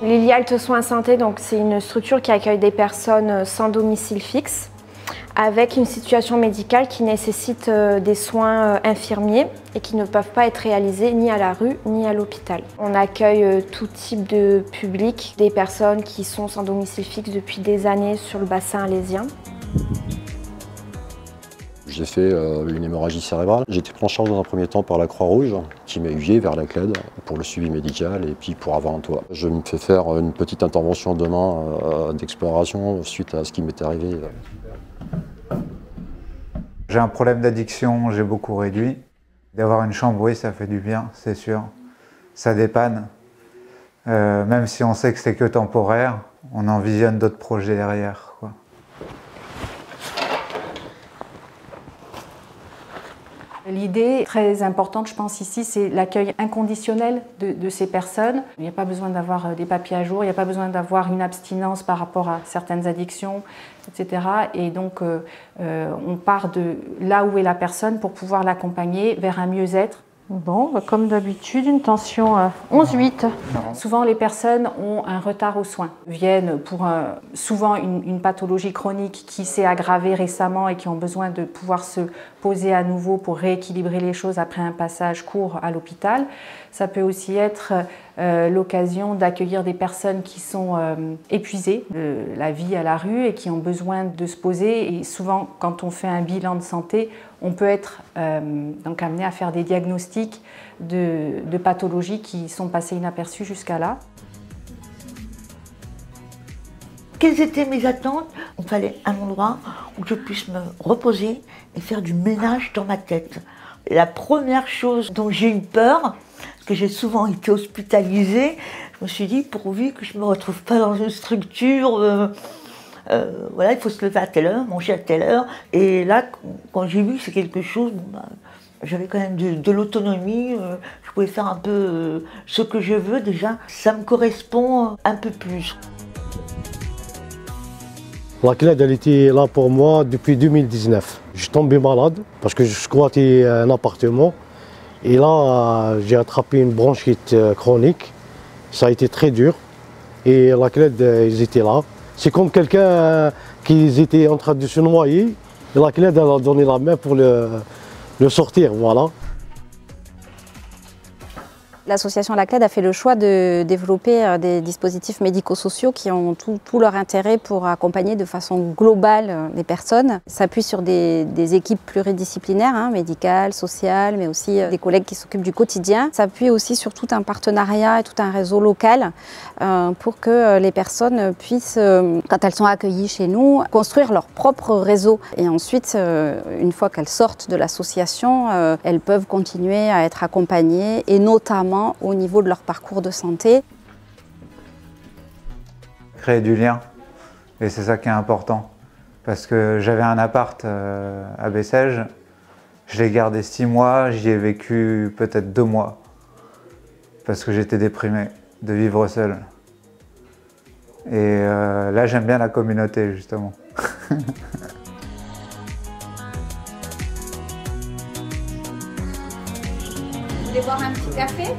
Lilialt Soins Santé, c'est une structure qui accueille des personnes sans domicile fixe, avec une situation médicale qui nécessite des soins infirmiers et qui ne peuvent pas être réalisés ni à la rue ni à l'hôpital. On accueille tout type de public, des personnes qui sont sans domicile fixe depuis des années sur le bassin alésien. J'ai fait une hémorragie cérébrale. J'ai été pris en charge dans un premier temps par la Croix-Rouge qui m'a aiguillé vers la CLED pour le suivi médical et puis pour avoir un toit. Je me fais faire une petite intervention demain d'exploration suite à ce qui m'est arrivé. J'ai un problème d'addiction, j'ai beaucoup réduit. D'avoir une chambre, oui, ça fait du bien, c'est sûr. Ça dépanne. Même si on sait que c'est que temporaire, on envisionne d'autres projets derrière, quoi. L'idée très importante, je pense ici, c'est l'accueil inconditionnel de ces personnes. Il n'y a pas besoin d'avoir des papiers à jour, il n'y a pas besoin d'avoir une abstinence par rapport à certaines addictions, etc. Et donc, on part de là où est la personne pour pouvoir l'accompagner vers un mieux-être. Bon, comme d'habitude, une tension 11,8. Souvent, les personnes ont un retard aux soins, viennent pour souvent une pathologie chronique qui s'est aggravée récemment et qui ont besoin de pouvoir se poser à nouveau pour rééquilibrer les choses après un passage court à l'hôpital. Ça peut aussi être l'occasion d'accueillir des personnes qui sont épuisées de la vie à la rue et qui ont besoin de se poser. Et souvent, quand on fait un bilan de santé, on peut être donc amené à faire des diagnostics de pathologies qui sont passées inaperçues jusqu'à là. Quelles étaient mes attentes? Il fallait un endroit où je puisse me reposer et faire du ménage dans ma tête. La première chose dont j'ai eu peur, parce que j'ai souvent été hospitalisée, je me suis dit, pourvu que je ne me retrouve pas dans une structure, voilà, il faut se lever à telle heure, manger à telle heure. Et là, quand j'ai vu que c'est quelque chose, j'avais quand même de l'autonomie, je pouvais faire un peu ce que je veux déjà, ça me correspond un peu plus. La CLED, elle était là pour moi depuis 2019. Je suis tombé malade parce que je squattais un appartement. Et là, j'ai attrapé une bronchite chronique. Ça a été très dur. Et la CLED, ils étaient là. C'est comme quelqu'un qui était en train de se noyer. Et la CLED, elle a donné la main pour le sortir, voilà. L'association La CLED a fait le choix de développer des dispositifs médico-sociaux qui ont tout leur intérêt pour accompagner de façon globale les personnes. Ça s'appuie sur des équipes pluridisciplinaires, médicales, sociales, mais aussi des collègues qui s'occupent du quotidien. Ça s'appuie aussi sur tout un partenariat et tout un réseau local pour que les personnes puissent, quand elles sont accueillies chez nous, construire leur propre réseau. Et ensuite, une fois qu'elles sortent de l'association, elles peuvent continuer à être accompagnées et notamment au niveau de leur parcours de santé. Créer du lien, et c'est ça qui est important. Parce que j'avais un appart à Bessèges, je l'ai gardé 6 mois, j'y ai vécu peut-être 2 mois. Parce que j'étais déprimé de vivre seul. Et là j'aime bien la communauté justement. Vous voulez boire un petit café ?